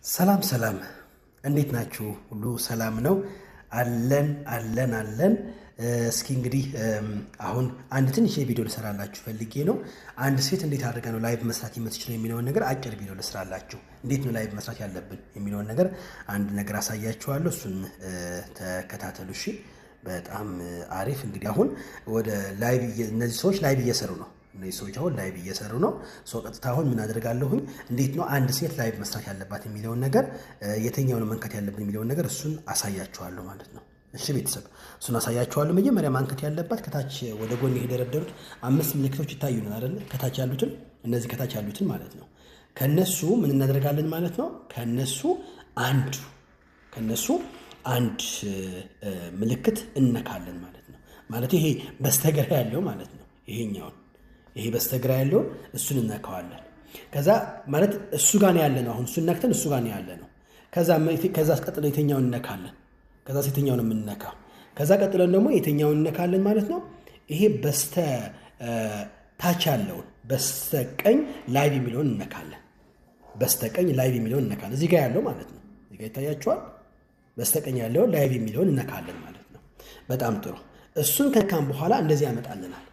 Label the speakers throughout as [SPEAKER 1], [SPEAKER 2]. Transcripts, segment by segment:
[SPEAKER 1] ሰላም እንዴት ናችሁ? ሁሉ ሰላም ነው? አለን። እስኪ እንግዲህ አሁን አንድ ትንሽ ቪዲዮ ልሰራላችሁ ፈልጌ ነው። አንድ ሴት እንዴት አድርጋ ነው ላይቭ መስራት የምትችለው የሚለውን ነገር አጭር ቪዲዮ ልስራላችሁ። እንዴት ነው ላይቭ መስራት ያለብን የሚለውን ነገር አንድ ነገር አሳያችኋለሁ። እሱን ተከታተሉ እሺ። በጣም አሪፍ። እንግዲህ አሁን ወደ ላይቭ እነዚህ ሰዎች ላይቭ እየሰሩ ነው። እነዚህ ሰዎች አሁን ላይቭ እየሰሩ ነው። ቀጥታ አሁን ምን አደርጋለሁኝ? እንዴት ነው አንድ ሴት ላይቭ መስራት ያለባት የሚለውን ነገር የትኛውን መንከት ያለብን የሚለውን ነገር እሱን አሳያችኋለሁ ማለት ነው። እሺ ቤተሰብ እሱን አሳያችኋለሁ። መጀመሪያ ማንከት ያለባት ከታች ወደ ጎን የደረደሩት 5 ምልክቶች ይታዩናል አይደል? ከታች ያሉትን እነዚህ ከታች ያሉትን ማለት ነው። ከነሱ ምን እናደርጋለን ማለት ነው? ከነሱ አንድ ምልክት እነካለን ማለት ነው። ማለት ይሄ በስተግራ ያለው ማለት ነው። ይሄ በስተግራ ያለው እሱን እነካዋለን። ከዛ ማለት እሱ ጋር ነው ያለ ነው። አሁን እሱን ነክተን እሱ ጋር ነው ያለ ነው። ከዛ ቀጥሎ የተኛውን እነካለን። ከዛ የተኛውን የምንነካው ከዛ ቀጥለን ደግሞ የተኛውን እነካለን ማለት ነው። ይሄ በስተ ታች ያለውን በስተቀኝ ላይቭ የሚለውን እነካለን። በስተቀኝ ላይቭ የሚለውን እነካለን። እዚህ ጋር ያለው ማለት ነው። እዚህ ጋር ይታያችኋል። በስተቀኝ ያለውን ላይቭ የሚለውን እነካለን ማለት ነው። በጣም ጥሩ። እሱን ከነካን በኋላ እንደዚህ ያመጣልናል።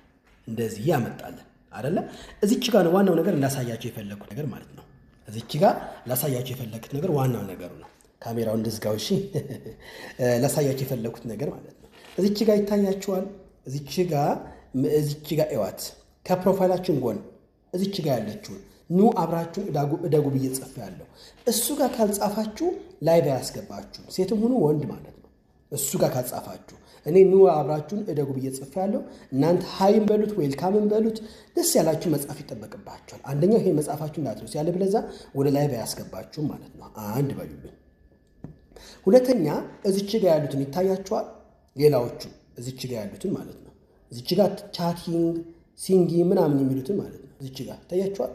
[SPEAKER 1] እንደዚህ ያመጣልን አይደለ? እዚች ጋር ነው ዋናው ነገር ላሳያችሁ የፈለኩት ነገር ማለት ነው። እዚች ጋር ላሳያችሁ የፈለኩት ነገር ዋናው ነገሩ ነው። ካሜራው እንደዝጋው እሺ። ላሳያችሁ የፈለኩት ነገር ማለት ነው። እዚች ጋር ይታያችኋል። እዚች ጋር እዋት ከፕሮፋይላችን ጎን እዚች ጋር ያለችው ኑ አብራችሁን እደጉ ብዬ ጽፌያለሁ። እሱ ጋር ካልጻፋችሁ ላይቭ አያስገባችሁም። ሴትም ሁኑ ወንድ ማለት ነው። እሱ ጋር ካልጻፋችሁ እኔ ኑ አብራችሁን እደጉ ብዬ ጽፌያለሁ። እናንተ ሃይም በሉት ዌልካምን በሉት ደስ ያላችሁ መጻፍ ይጠበቅባችኋል። አንደኛው ይሄ መጻፋችሁ እንዳትረሱ፣ ያለበለዚያ ወደ ላይቭ አያስገባችሁም ማለት ነው። አንድ በሉልኝ። ሁለተኛ እዚች ጋር ያሉትን ይታያችኋል። ሌላዎቹ እዚች ጋር ያሉትን ማለት ነው። እዚች ጋር ቻቲንግ ሲንጊንግ ምናምን የሚሉትን ማለት ነው። እዚች ጋር ይታያችኋል።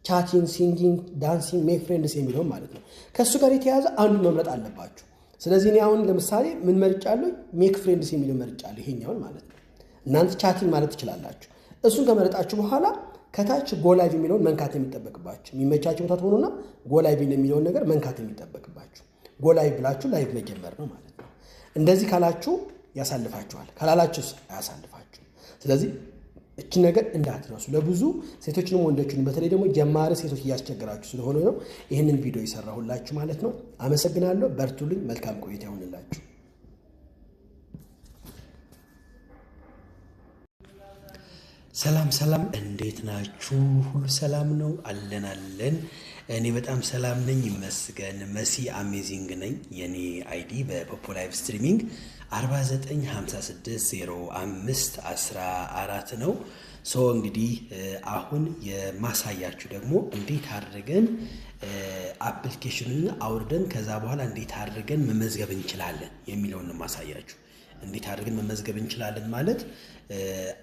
[SPEAKER 1] ቻቲንግ ሲንጊንግ ዳንሲንግ ሜክ ፍሬንድስ የሚለውን ማለት ነው። ከእሱ ጋር የተያዘ አንዱ መምረጥ አለባችሁ። ስለዚህ እኔ አሁን ለምሳሌ ምን መርጫለሁ? ሜክ ፍሬንድስ የሚለው መርጫለሁ። ይሄኛውን ማለት ነው። እናንተ ቻቲንግ ማለት ትችላላችሁ። እሱን ከመረጣችሁ በኋላ ከታች ጎላይቭ የሚለውን መንካት የሚጠበቅባችሁ የሚመቻችሁ ቦታ ትሆኑና ጎላይቭ የሚለውን ነገር መንካት የሚጠበቅባችሁ ጎላይቭ ብላችሁ ላይቭ መጀመር ነው ማለት ነው። እንደዚህ ካላችሁ ያሳልፋችኋል፣ ካላላችሁስ አያሳልፋችሁ። ስለዚህ እቺ ነገር እንዳትረሱ። ለብዙ ሴቶችንም ወንዶችንም በተለይ ደግሞ ጀማሪ ሴቶች እያስቸገራችሁ ስለሆነ ነው ይህንን ቪዲዮ ይሰራሁላችሁ ማለት ነው። አመሰግናለሁ። በርቱልኝ። መልካም ቆይታ ይሁንላችሁ። ሰላም እንዴት ናችሁ? ሁሉ ሰላም ነው? አለን። እኔ በጣም ሰላም ነኝ ይመስገን። መሲ አሜዚንግ ነኝ። የኔ አይዲ በፖፖ ላይቭ ስትሪሚንግ 49560514 ነው። እንግዲህ አሁን የማሳያችሁ ደግሞ እንዴት አድርገን አፕሊኬሽኑን አውርደን ከዛ በኋላ እንዴት አድርገን መመዝገብ እንችላለን የሚለውን ማሳያችሁ። እንዴት አድርገን መመዝገብ እንችላለን ማለት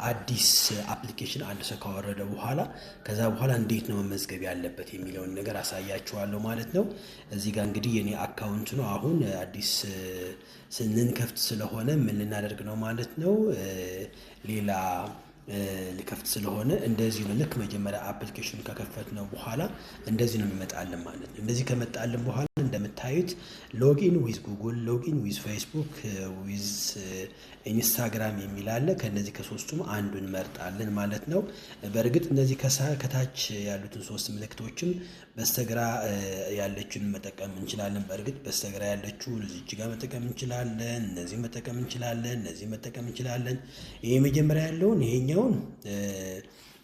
[SPEAKER 1] አዲስ አፕሊኬሽን አንድ ሰው ካወረደ በኋላ ከዛ በኋላ እንዴት ነው መመዝገብ ያለበት የሚለውን ነገር አሳያችኋለሁ ማለት ነው። እዚህ ጋር እንግዲህ የኔ አካውንት ነው። አሁን አዲስ ስንከፍት ስለሆነ ምን ልናደርግ ነው ማለት ነው። ሌላ ልከፍት ስለሆነ እንደዚህ ነው። ልክ መጀመሪያ አፕሊኬሽኑ ከከፈት ነው በኋላ እንደዚህ ነው የሚመጣልን ማለት ነው። እንደዚህ ከመጣልን በኋላ እንደምታዩት ሎጊን ዊዝ ጉግል፣ ሎጊን ዊዝ ፌስቡክ፣ ዊዝ ኢንስታግራም የሚል አለ። ከነዚህ ከሶስቱም አንዱን መርጣለን ማለት ነው። በእርግጥ እነዚህ ከታች ያሉትን 3 ምልክቶችም በስተግራ ያለችውን መጠቀም እንችላለን። በእርግጥ በስተግራ ያለችው እዚች ጋር መጠቀም እንችላለን። እነዚህ መጠቀም እንችላለን። እነዚህ መጠቀም እንችላለን። ይሄ መጀመሪያ ያለውን ይሄኛውን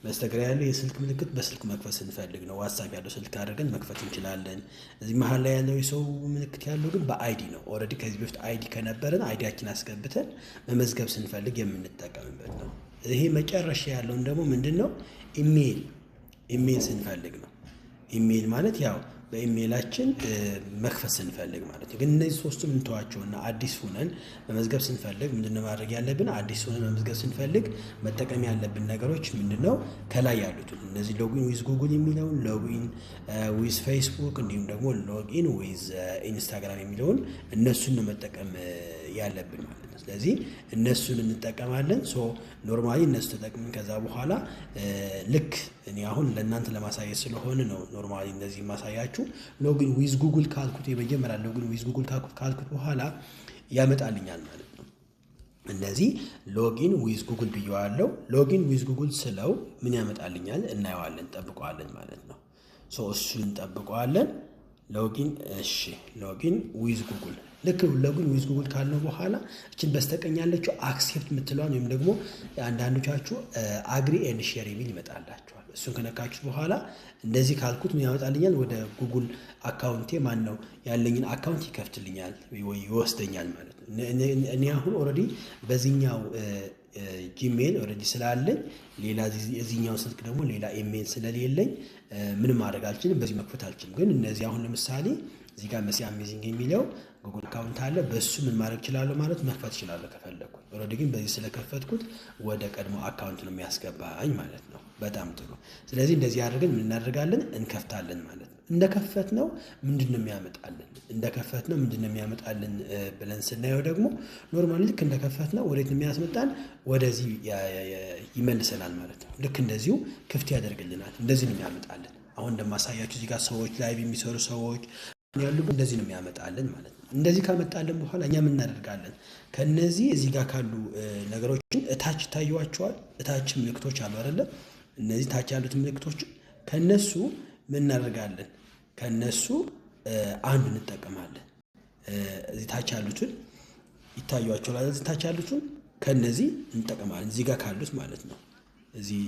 [SPEAKER 1] በስተግራ ያለው የስልክ ምልክት በስልክ መክፈት ስንፈልግ ነው። ዋትስአፕ ያለው ስልክ አድርገን መክፈት እንችላለን። እዚህ መሀል ላይ ያለው የሰው ምልክት ያለው ግን በአይዲ ነው። ኦልሬዲ ከዚህ በፊት አይዲ ከነበረን አይዲያችን አስገብተን መመዝገብ ስንፈልግ የምንጠቀምበት ነው። ይሄ መጨረሻ ያለውን ደግሞ ምንድነው? ኢሜል ስንፈልግ ነው። ኢሜል ማለት ያው በኢሜላችን መክፈት ስንፈልግ ማለት ነው። ግን እነዚህ ሶስቱም እንተዋቸውና አዲስ ሆነን መመዝገብ ስንፈልግ ምንድነው ማድረግ ያለብን? አዲስ ሆነን መመዝገብ ስንፈልግ መጠቀም ያለብን ነገሮች ምንድነው? ከላይ ያሉት እነዚህ ሎጊን ዊዝ ጉግል የሚለውን፣ ሎጊን ዊዝ ፌስቡክ እንዲሁም ደግሞ ሎጊን ዊዝ ኢንስታግራም የሚለውን እነሱን ነው መጠቀም ያለብን ማለት ነው። ስለዚህ እነሱን እንጠቀማለን። ሶ ኖርማሊ እነሱ ተጠቅመን ከዛ በኋላ ልክ እኔ አሁን ለእናንተ ለማሳየት ስለሆነ ነው ኖርማሊ እንደዚህ ማሳያችሁ። ሎጊን ዊዝ ጉግል ካልኩት የመጀመሪያ ሎጊን ዊዝ ጉግል ካልኩት በኋላ ያመጣልኛል ማለት ነው። እነዚህ ሎጊን ዊዝ ጉግል ብየዋለሁ። ሎጊን ዊዝ ጉግል ስለው ምን ያመጣልኛል እናየዋለን፣ ጠብቀዋለን ማለት ነው። ሶ እሱን እንጠብቀዋለን። ሎጊን ሎጊን ዊዝ ጉግል ልክ ሎጊን ዊዝ ጉግል ካልነው በኋላ እችን በስተቀኝ ያለችው አክሴፕት የምትለዋን ወይም ደግሞ አንዳንዶቻችሁ አግሪ ኤንድ ሼር የሚል ይመጣላችኋል። እሱን ከነካችሁት በኋላ እንደዚህ ካልኩት ምን ያመጣልኛል? ወደ ጉግል አካውንቴ ማን ነው ያለኝን አካውንት ይከፍትልኛል ወይ ይወስደኛል ማለት ነው። እኔ አሁን ኦልሬዲ በዚህኛው ጂሜል ኦልሬዲ ስላለኝ ሌላ እዚህኛው ስልክ ደግሞ ሌላ ኢሜል ስለሌለኝ ምንም ማድረግ አልችልም፣ በዚህ መክፈት አልችልም። ግን እነዚህ አሁን ለምሳሌ እዚህ ጋር መሲ አሜዚንግ የሚለው ጉግል አካውንት አለ። በሱ ምን ማድረግ እችላለሁ ማለት መክፈት እችላለሁ ከፈለኩ። ኦልሬዲ ግን በዚህ ስለከፈትኩት ወደ ቀድሞ አካውንት ነው የሚያስገባኝ ማለት ነው። በጣም ጥሩ። ስለዚህ እንደዚህ አድርገን ምን እናደርጋለን? እንከፍታለን ማለት ነው። እንደከፈትነው ምንድነው የሚያመጣልን ብለን ስናየው ደግሞ ኖርማሊ ልክ እንደከፈትነው ወዴት ነው የሚያስመጣን? ወደዚህ ይመልሰናል ማለት ነው። ልክ እንደዚሁ ክፍት ያደርግልናል። እንደዚህ ነው የሚያመጣልን። አሁን እንደማሳያችሁ እዚህ ጋር ሰዎች ላይቭ የሚሰሩ ሰዎች ያሉ እንደዚህ ነው የሚያመጣልን ማለት ነው። እንደዚህ ካመጣልን በኋላ እኛ ምን እናደርጋለን? ከነዚህ እዚህ ጋር ካሉ ነገሮችን እታች ታዩዋቸዋል። እታች ምልክቶች አሉ አይደለም? እነዚህ ታች ያሉት ምልክቶች ከነሱ ምን እናደርጋለን? ከነሱ አንዱ እንጠቀማለን። እዚህ ታች ያሉትን ይታዩዋቸዋል። እዚህ ታች ያሉትን ከነዚህ እንጠቀማለን። እዚህ ጋር ካሉት ማለት ነው። እዚህ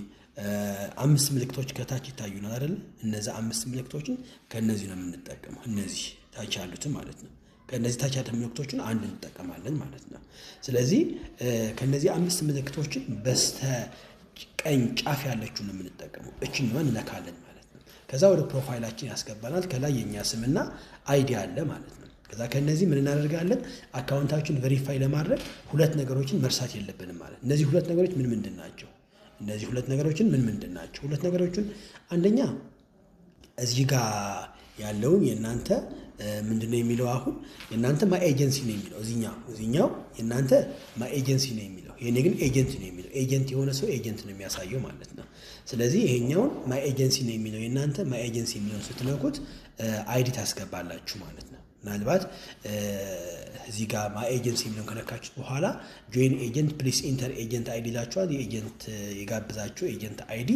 [SPEAKER 1] 5 ምልክቶች ከታች ይታዩናል አይደል? እነዛ 5 ምልክቶችን ከነዚህ ነው የምንጠቀመው። እነዚህ ታች ያሉትን ማለት ነው። ከነዚህ ታች ያሉት ምልክቶችን አንድ እንጠቀማለን ማለት ነው። ስለዚህ ከነዚህ 5 ምልክቶችን በስተቀኝ ጫፍ ያለችውን ነው የምንጠቀመው። እችኛዋን እንነካለን ማለት ነው። ከዛ ወደ ፕሮፋይላችን ያስገባናል። ከላይ የኛ ስምና አይዲ አለ ማለት ነው። ከዛ ከነዚህ ምን እናደርጋለን? አካውንታችን ቬሪፋይ ለማድረግ 2 ነገሮችን መርሳት የለብንም ማለት ነው። እነዚህ 2 ነገሮች ምንድን ናቸው? እነዚህ 2 ነገሮችን ምንድን ናቸው? 2 ነገሮችን አንደኛ እዚህ ጋር ያለውን የእናንተ ምንድነው የሚለው? አሁን የእናንተ ማይ ኤጀንሲ ነው የሚለው። እዚህኛው የእናንተ ማይ ኤጀንሲ ነው የሚለው። የኔ ግን ኤጀንት ነው የሚለው። ኤጀንት የሆነ ሰው ኤጀንት ነው የሚያሳየው ማለት ነው። ስለዚህ ይሄኛውን ማይ ኤጀንሲ ነው የሚለው። የእናንተ ማይ ኤጀንሲ የሚለውን ስትነኩት አይዲ ታስገባላችሁ ማለት ነው። ምናልባት እዚህ ጋር ማይ ኤጀንሲ የሚለውን ከነካችሁት በኋላ ጆይን ኤጀንት ፕሊስ ኢንተር ኤጀንት አይዲ ይላችኋል። የኤጀንት የጋብዛችሁ ኤጀንት አይዲ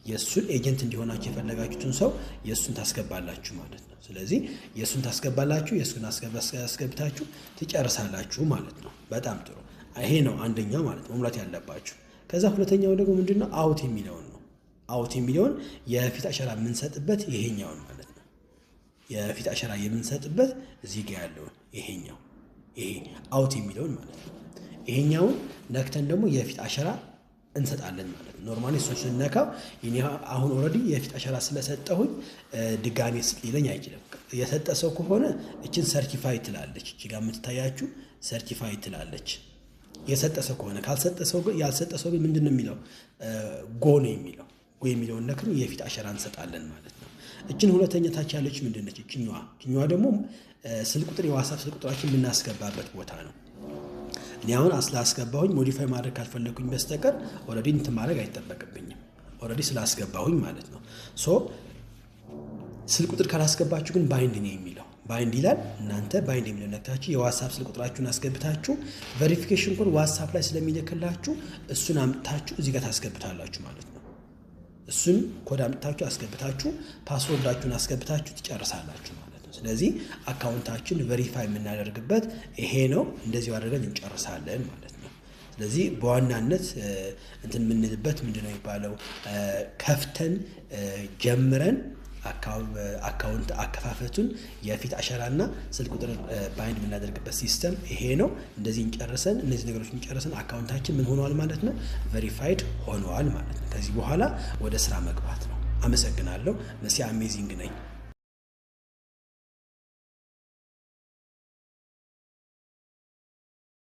[SPEAKER 1] የእሱን ኤጀንት እንዲሆናችሁ የፈለጋችሁትን ሰው የእሱን ታስገባላችሁ ማለት ነው። ስለዚህ የእሱን ታስገባላችሁ፣ የእሱን አስገብታችሁ ትጨርሳላችሁ ማለት ነው። በጣም ጥሩ። ይሄ ነው አንደኛው ማለት ነው መሙላት ያለባችሁ። ከዛ ሁለተኛው ደግሞ ምንድነው? አውት የሚለውን ነው። አውት የሚለውን የፊት አሻራ የምንሰጥበት ይሄኛውን ማለት ነው። የፊት አሻራ የምንሰጥበት እዚህ ጋር ያለውን ይሄ አውት የሚለውን ማለት ነው። ይሄኛውን ነክተን ደግሞ የፊት አሻራ እንሰጣለን ማለት ነው። ኖርማሊ እሱን ስንነካው አሁን ኦልሬዲ የፊት አሻራ ስለሰጠሁኝ ድጋሜ ሊለኝ አይችልም። የሰጠ ሰው ከሆነ እችን ሰርቲፋይ ትላለች። እቺ ጋር የምትታያችሁ ሰርቲፋይ ትላለች የሰጠ ሰው ከሆነ። ያልሰጠ ሰው ግን ምንድነው የሚለው? ጎ ነው የሚለው። ጎ የሚለውን ነክን የፊት አሻራ እንሰጣለን ማለት ነው። እችን ሁለተኛ ታች ያለች ምንድነች? እችኛዋ ደግሞ ስልክ ቁጥር የዋትስአፕ ስልክ ቁጥራችን የምናስገባበት ቦታ ነው። እኔ አሁን ስላስገባሁኝ ሞዲፋይ ማድረግ ካልፈለኩኝ በስተቀር ኦልሬዲ እንትን ማድረግ አይጠበቅብኝም። ኦልሬዲ ስላስገባሁኝ ማለት ነው። ሶ ስልክ ቁጥር ካላስገባችሁ ግን ባይንድ ነው የሚለው። ባይንድ ይላል። እናንተ ባይንድ የሚለው ነክታችሁ የዋትስአፕ ስልክ ቁጥራችሁን አስገብታችሁ ቬሪፊኬሽን ኮድ ዋትስአፕ ላይ ስለሚልክላችሁ እሱን አምጥታችሁ እዚህ ጋር ታስገብታላችሁ ማለት ነው። እሱን ኮድ አምጥታችሁ አስገብታችሁ ፓስወርዳችሁን አስገብታችሁ ትጨርሳላችሁ ማለት ነው። ስለዚህ አካውንታችን ቬሪፋይ የምናደርግበት ይሄ ነው። እንደዚህ አድርገን እንጨርሳለን ማለት ነው። ስለዚህ በዋናነት እንትን የምንልበት ምንድነው የሚባለው? ከፍተን ጀምረን አካውንት አከፋፈቱን የፊት አሻራና ስልክ ቁጥር ባይንድ የምናደርግበት ሲስተም ይሄ ነው። እንደዚህ እንጨርሰን እነዚህ ነገሮች እንጨርሰን አካውንታችን ምን ሆኗል ማለት ነው? ቬሪፋይድ ሆኗል ማለት ነው። ከዚህ በኋላ ወደ ስራ መግባት ነው። አመሰግናለሁ። መሲ አሜዚንግ ነኝ።